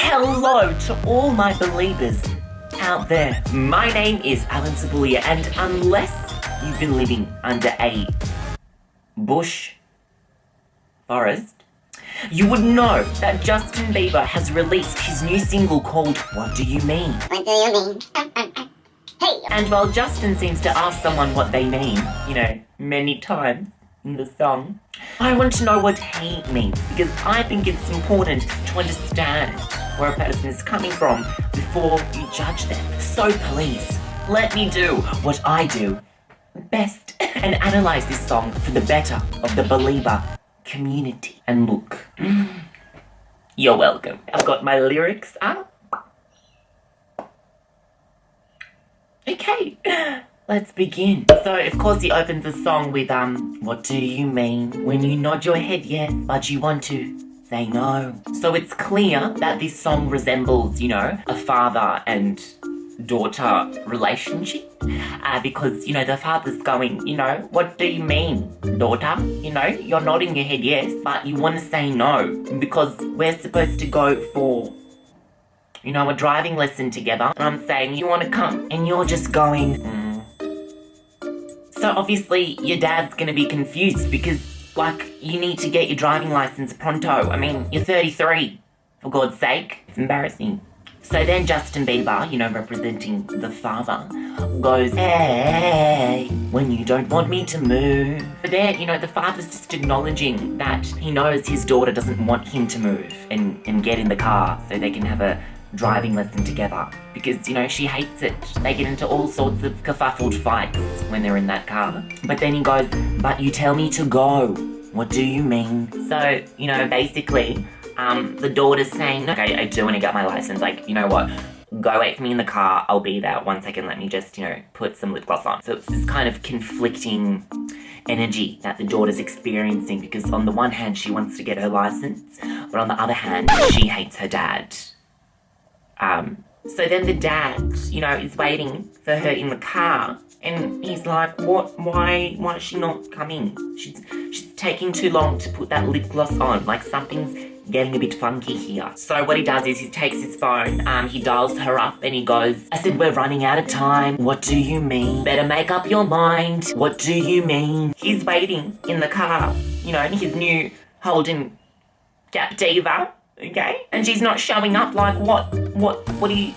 Hello to all my believers out there. My name is Tsibulya, and unless you've been living under a bush forest, you would know that Justin Bieber has released his new single called What Do You Mean? What do you mean? Hey! And while Justin seems to ask someone what they mean, many times in the song, I want to know what he means, because I think it's important to understand where a person is coming from before you judge them. So please, let me do what I do best and analyze this song for the better of the believer community. And look, you're welcome. I've got my lyrics up. Okay, let's begin. So, of course, he opens the song with, what do you mean when you nod your head yes, but you want to say no? So it's clear that this song resembles, a father and daughter relationship. Because, the father's going, what do you mean, daughter? You're nodding your head yes, but you want to say no because we're supposed to go for a driving lesson together, and I'm saying you want to come, and you're just going, So obviously your dad's going to be confused because, you need to get your driving license pronto. I mean, you're 33, for God's sake. It's embarrassing. So then Justin Bieber, representing the father, goes, hey, when you don't want me to move. But then, the father's just acknowledging that he knows his daughter doesn't want him to move and get in the car so they can have a driving lesson together, because she hates it. They get into all sorts of kerfuffled fights when they're in that car. But then he goes, but you tell me to go, what do you mean? So basically the daughter's saying, okay, I do want to get my license, what, go wait for me in the car, I'll be there, 1 second, let me just put some lip gloss on. So it's this kind of conflicting energy that the daughter's experiencing, because on the one hand she wants to get her license, but on the other hand she hates her dad. So then the dad, is waiting for her in the car, and he's like, what, why is she not coming? She's taking too long to put that lip gloss on, something's getting a bit funky here. So what he does is he takes his phone, he dials her up and he goes, I said, we're running out of time, what do you mean? Better make up your mind, what do you mean? He's waiting in the car, in his new Holden Captiva. Okay? And she's not showing up, what do you,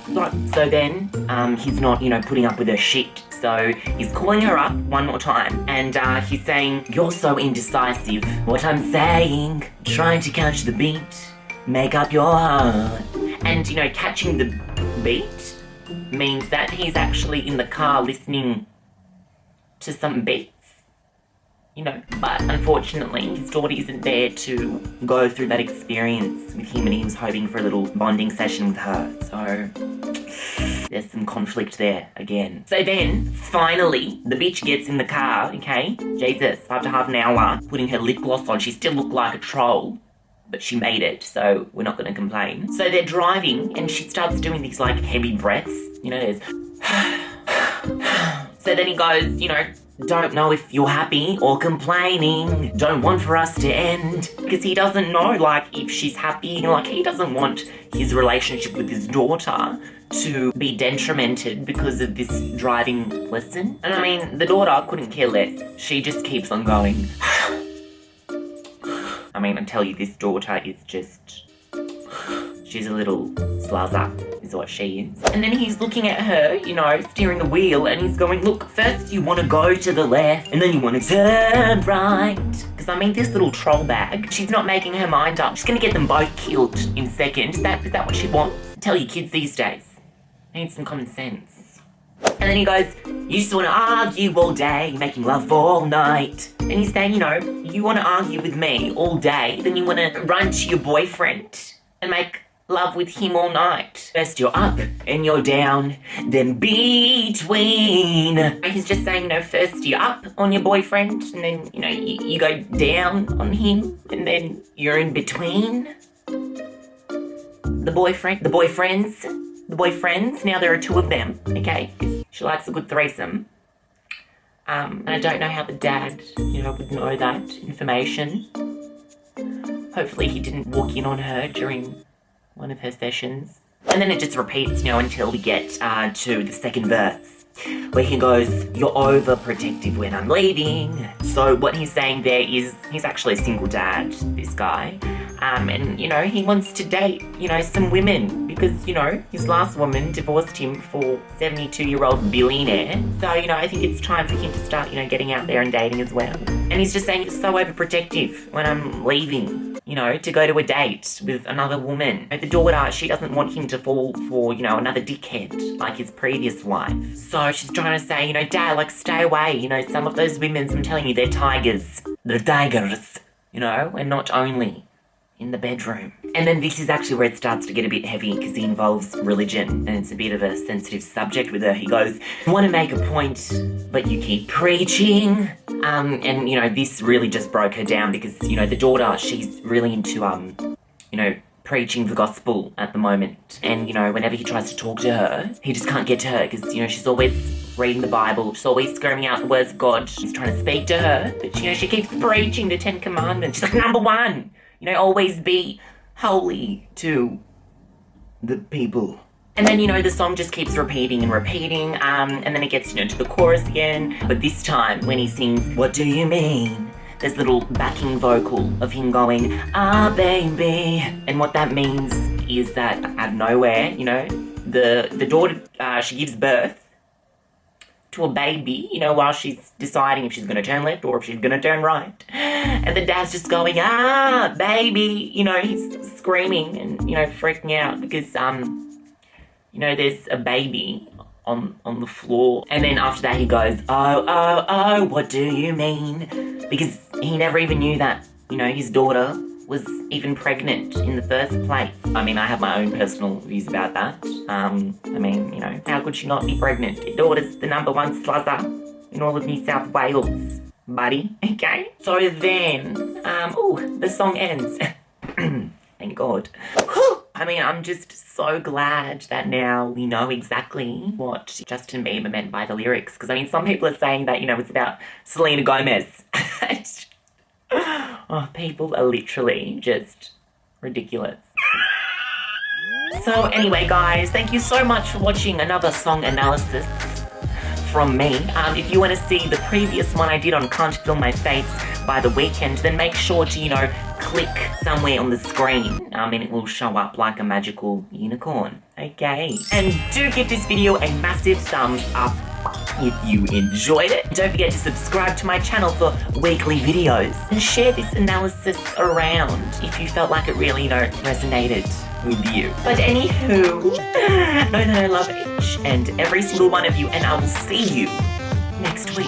So then, he's not, putting up with her shit. So he's calling her up one more time, and he's saying, you're so indecisive. What I'm saying, trying to catch the beat, make up your heart. And, catching the beat means that he's actually in the car listening to some beats. But unfortunately his daughter isn't there to go through that experience with him, and he was hoping for a little bonding session with her. So there's some conflict there again. So then, finally, the bitch gets in the car, okay? Jesus, after half an hour, putting her lip gloss on, she still looked like a troll, but she made it, so we're not gonna complain. So they're driving, and she starts doing these, heavy breaths. There's So then he goes, don't know if you're happy or complaining, don't want for us to end. Because he doesn't know, if she's happy, he doesn't want his relationship with his daughter to be detrimented because of this driving lesson. And I mean, the daughter couldn't care less. She just keeps on going. I mean, I tell you, this daughter is just, she's a little slazza, is what she is. And then he's looking at her, steering the wheel, and he's going, look, first you want to go to the left, and then you want to turn right. Because, I mean, this little troll bag, she's not making her mind up. She's going to get them both killed in seconds. Is that what she wants? Tell your kids these days. They need some common sense. And then he goes, you just want to argue all day, making love all night. And he's saying, you want to argue with me all day, then you want to run to your boyfriend and make love with him all night. First you're up and you're down, then between. He's just saying, first you're up on your boyfriend, and then, you go down on him, and then you're in between. The boyfriends, now there are two of them, okay? She likes a good threesome. And I don't know how the dad, would know that information. Hopefully he didn't walk in on her during one of her sessions. And then it just repeats, until we get to the second verse, where he goes, "You're overprotective when I'm leaving." So what he's saying there is he's actually a single dad, this guy. And, he wants to date, some women because, his last woman divorced him for 72-year-old billionaire. So, I think it's time for him to start, getting out there and dating as well. And he's just saying, "You're so overprotective when I'm leaving, to go to a date with another woman." The daughter, she doesn't want him to fall for, another dickhead like his previous wife. So she's trying to say, "Dad, stay away. Some of those women, I'm telling you, they're tigers. They're tigers, and not only in the bedroom." And then this is actually where it starts to get a bit heavy because he involves religion and it's a bit of a sensitive subject with her. He goes, "I want to make a point, but you keep preaching." And, this really just broke her down because, the daughter, she's really into, preaching the gospel at the moment. And, whenever he tries to talk to her, he just can't get to her because, she's always reading the Bible. She's always screaming out the words of God. He's trying to speak to her, but, she keeps preaching the 10 Commandments. She's like, "Number 1, always be holy to the people." And then, the song just keeps repeating and repeating, and then it gets, to the chorus again. But this time, when he sings, "What do you mean?" there's a little backing vocal of him going, "Ah, baby." And what that means is that out of nowhere, the daughter, she gives birth to a baby, while she's deciding if she's going to turn left or if she's going to turn right. And the dad's just going, "Ah, baby." He's screaming and, freaking out because, there's a baby on the floor. And then after that he goes, oh, what do you mean?" Because he never even knew that, his daughter was even pregnant in the first place. I mean, I have my own personal views about that. How could she not be pregnant? Your daughter's the number 1 sluzzer in all of New South Wales, buddy. Okay? So then, the song ends. Thank God. I'm just so glad that now we know exactly what Justin Bieber meant by the lyrics. Because, some people are saying that, it's about Selena Gomez. People are literally just ridiculous. So anyway, guys, thank you so much for watching another song analysis from me. If you want to see the previous one I did on Can't Feel My Face by The Weeknd, then make sure to, click somewhere on the screen and it will show up like a magical unicorn. Okay. And do give this video a massive thumbs up if you enjoyed it. Don't forget to subscribe to my channel for weekly videos and share this analysis around if you felt like it really, resonated with you. But anywho, know that I love each and every single one of you, and I will see you next week.